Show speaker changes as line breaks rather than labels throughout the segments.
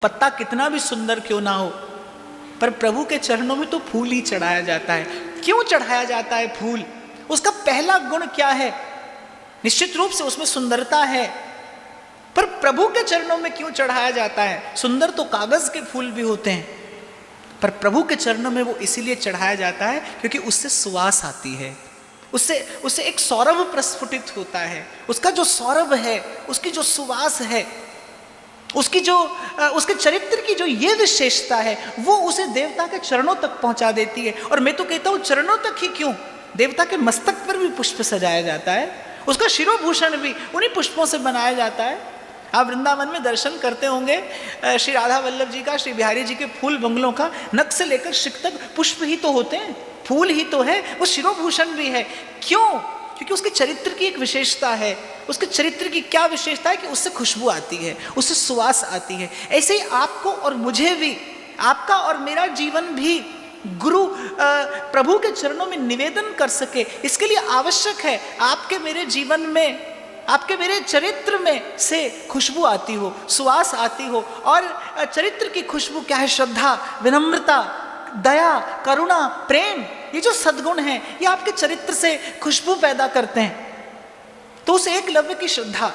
पत्ता कितना भी सुंदर क्यों ना हो, पर प्रभु के चरणों में तो फूल ही चढ़ाया जाता है। क्यों चढ़ाया जाता है फूल? उसका पहला गुण क्या है? निश्चित रूप से उसमें सुंदरता है, पर प्रभु के चरणों में क्यों चढ़ाया जाता है? सुंदर तो कागज के फूल भी होते हैं, पर प्रभु के चरणों में वो इसीलिए चढ़ाया जाता है क्योंकि उससे सुवास आती है, उससे एक सौरभ प्रस्फुटित होता है। उसका जो सौरभ है, उसकी जो सुवास है, उसके चरित्र की जो ये विशेषता है, वो उसे देवता के चरणों तक पहुंचा देती है। और मैं तो कहता हूं चरणों तक ही क्यों, देवता के मस्तक पर भी पुष्प सजाया जाता है, उसका शिरोभूषण भी उन्हीं पुष्पों से बनाया जाता है। आप वृंदावन में दर्शन करते होंगे श्री राधा वल्लभ जी का, श्री बिहारी जी के फूल बंगलों का, नख से लेकर शिख तक पुष्प ही तो होते हैं, फूल ही तो है, वो शिरोभूषण भी है। क्यों? क्योंकि उसके चरित्र की एक विशेषता है। उसके चरित्र की क्या विशेषता है कि उससे खुशबू आती है, उससे सुवास आती है। ऐसे ही आपको और मुझे भी, आपका और मेरा जीवन भी गुरु प्रभु के चरणों में निवेदन कर सके, इसके लिए आवश्यक है आपके मेरे जीवन में, आपके मेरे चरित्र में से खुशबू आती हो, सुवास आती हो। और चरित्र की खुशबू क्या है? श्रद्धा, विनम्रता, दया, करुणा, प्रेम, ये जो सद्गुण हैं, ये आपके चरित्र से खुशबू पैदा करते हैं। तो उस एकलव्य की श्रद्धा,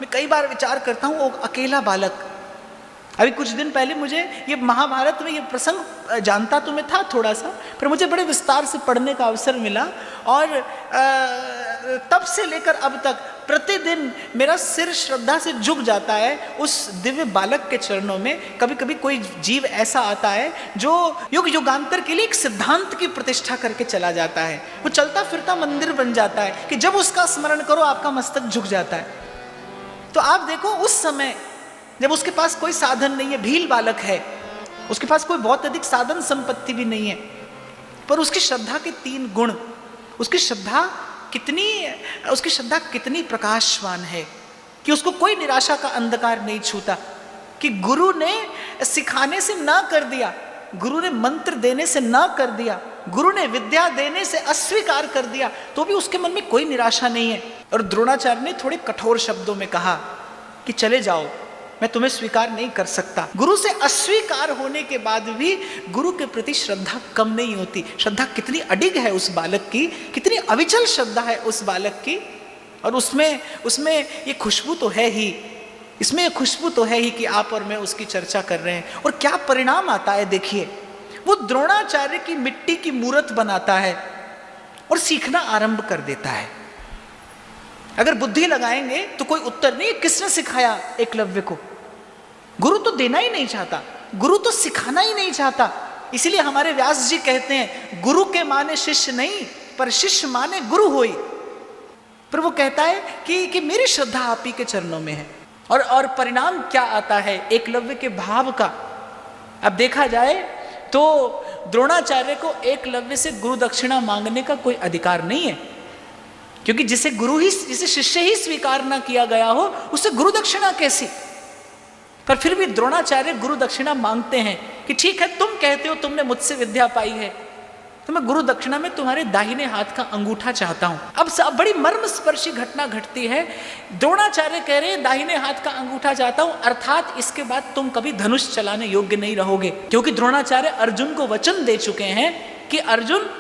मैं कई बार विचार करता हूँ, वो अकेला बालक, अभी कुछ दिन पहले मुझे ये महाभारत में ये प्रसंग जानता तो मैं था थोड़ा सा, पर मुझे बड़े विस्तार से पढ़ने का अवसर मिला। और तब से लेकर अब तक प्रतिदिन मेरा सिर श्रद्धा से झुक जाता है उस दिव्य बालक के चरणों में। कभी कभी कोई जीव ऐसा आता है जो युग युगांतर के लिए एक सिद्धांत की प्रतिष्ठा करके चला जाता है, वो चलता फिरता मंदिर बन जाता है कि जब उसका स्मरण करो आपका मस्तक झुक जाता है। तो आप देखो, उस समय जब उसके पास कोई साधन नहीं है, भील बालक है, उसके पास कोई बहुत अधिक साधन संपत्ति भी नहीं है, पर उसकी श्रद्धा के 3 गुण, उसकी श्रद्धा कितनी प्रकाशवान है कि उसको कोई निराशा का अंधकार नहीं छूता। कि गुरु ने सिखाने से ना कर दिया, गुरु ने मंत्र देने से ना कर दिया, गुरु ने विद्या देने से अस्वीकार कर दिया, तो भी उसके मन में कोई निराशा नहीं है। और द्रोणाचार्य ने थोड़े कठोर शब्दों में कहा कि चले जाओ, मैं तुम्हें स्वीकार नहीं कर सकता। गुरु से अस्वीकार होने के बाद भी गुरु के प्रति श्रद्धा कम नहीं होती। श्रद्धा कितनी अडिग है उस बालक की, कितनी अविचल श्रद्धा है उस बालक की। और उसमें ये खुशबू तो है ही, इसमें ये खुशबू तो है ही कि आप और मैं उसकी चर्चा कर रहे हैं। और क्या परिणाम आता है देखिए, वो द्रोणाचार्य की मिट्टी की मूर्त बनाता है और सीखना आरंभ कर देता है। अगर बुद्धि लगाएंगे तो कोई उत्तर नहीं, किसने सिखाया एकलव्य को? गुरु तो देना ही नहीं चाहता, गुरु तो सिखाना ही नहीं चाहता। इसीलिए हमारे व्यास जी कहते हैं, गुरु के माने शिष्य नहीं, पर शिष्य माने गुरु होई। पर वो कहता है कि मेरी श्रद्धा आप ही के चरणों में है। और परिणाम क्या आता है एकलव्य के भाव का? अब देखा जाए तो द्रोणाचार्य को एकलव्य से गुरु दक्षिणा मांगने का कोई अधिकार नहीं है, क्योंकि जिसे शिष्य ही स्वीकार ना किया गया हो, उससे गुरु दक्षिणा कैसी? पर फिर भी द्रोणाचार्य गुरु दक्षिणा मांगते हैं कि ठीक है, तुम कहते हो तुमने मुझसे विद्या पाई है, तो मैं गुरु दक्षिणा में तुम्हारे दाहिने हाथ का अंगूठा चाहता हूं। अब बड़ी मर्मस्पर्शी घटना घटती है। द्रोणाचार्य कह रहे हैं दाहिने हाथ का अंगूठा चाहता हूं, अर्थात इसके बाद तुम कभी धनुष चलाने योग्य नहीं रहोगे, क्योंकि द्रोणाचार्य अर्जुन को वचन दे चुके हैं कि अर्जुन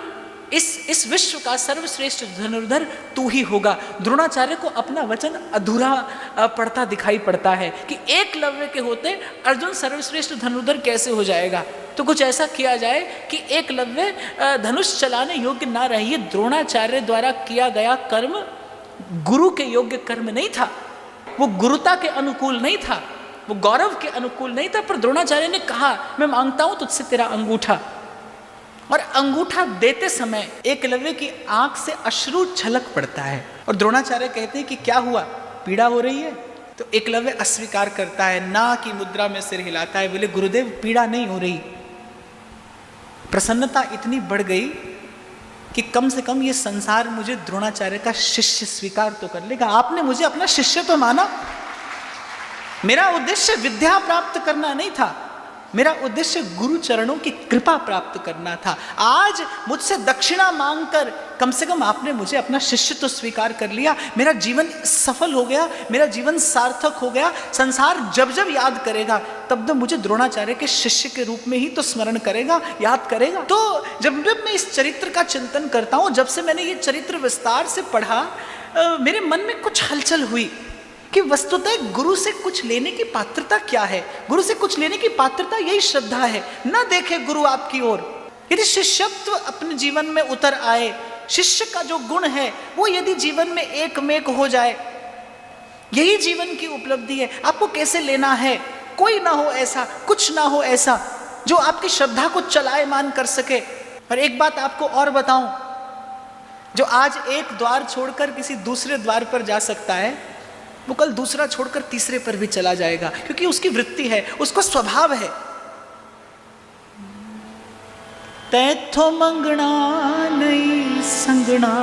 इस विश्व का सर्वश्रेष्ठ धनुर्धर तू ही होगा। द्रोणाचार्य को अपना वचन अधूरा पड़ता दिखाई पड़ता है कि एकलव्य के होते अर्जुन सर्वश्रेष्ठ धनुर्धर कैसे हो जाएगा। तो कुछ ऐसा किया जाए कि एकलव्य धनुष चलाने योग्य ना रहिए। द्रोणाचार्य द्वारा किया गया कर्म गुरु के योग्य कर्म नहीं था, वो गुरुता के अनुकूल नहीं था, वो गौरव के अनुकूल नहीं था। पर द्रोणाचार्य ने कहा, मैं मांगता हूं तुझसे तेरा अंगूठा। और अंगूठा देते समय एकलव्य की आंख से अश्रु छलक पड़ता है। और द्रोणाचार्य कहते हैं कि क्या हुआ, पीड़ा हो रही है? तो एकलव्य अस्वीकार करता है, ना की मुद्रा में सिर हिलाता है, बोले गुरुदेव पीड़ा नहीं हो रही। प्रसन्नता इतनी बढ़ गई कि कम से कम ये संसार मुझे द्रोणाचार्य का शिष्य स्वीकार तो कर लेगा। आपने मुझे अपना शिष्य तो माना, मेरा उद्देश्य विद्या प्राप्त करना नहीं था, मेरा उद्देश्य गुरु चरणों की कृपा प्राप्त करना था। आज मुझसे दक्षिणा मांगकर कम से कम आपने मुझे अपना शिष्य तो स्वीकार कर लिया, मेरा जीवन सफल हो गया, मेरा जीवन सार्थक हो गया। संसार जब जब याद करेगा तब तब मुझे द्रोणाचार्य के शिष्य के रूप में ही तो स्मरण करेगा, याद करेगा। तो जब जब मैं इस चरित्र का चिंतन करता हूँ, जब से मैंने ये चरित्र विस्तार से पढ़ा, मेरे मन में कुछ हलचल हुई कि वस्तुतः गुरु से कुछ लेने की पात्रता क्या है। गुरु से कुछ लेने की पात्रता यही श्रद्धा है, न देखे गुरु आपकी ओर। यदि शिष्यत्व अपने जीवन में उतर आए, शिष्य का जो गुण है वो यदि जीवन में एकमेक हो जाए, यही जीवन की उपलब्धि है। आपको कैसे लेना है? कोई ना हो ऐसा, कुछ ना हो ऐसा जो आपकी श्रद्धा को चलायमान कर सके। और एक बात आपको और बताऊं, जो आज एक द्वार छोड़कर किसी दूसरे द्वार पर जा सकता है, वो कल दूसरा छोड़कर तीसरे पर भी चला जाएगा, क्योंकि उसकी वृत्ति है, उसका स्वभाव है। तैथो मंगना नहीं संगना,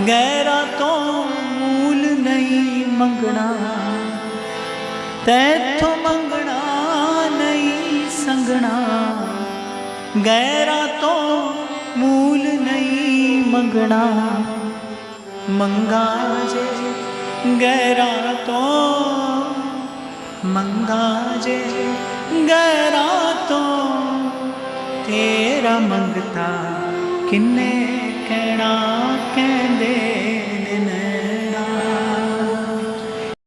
गैरा तो मूल नहीं मंगना। तैथो मंगना नहीं संगना, गैरा तो मूल नहीं मंगना। मंगा जे गैरा तो, मंगा जे गैरा तो, तेरा मंगता किन्ने कहना।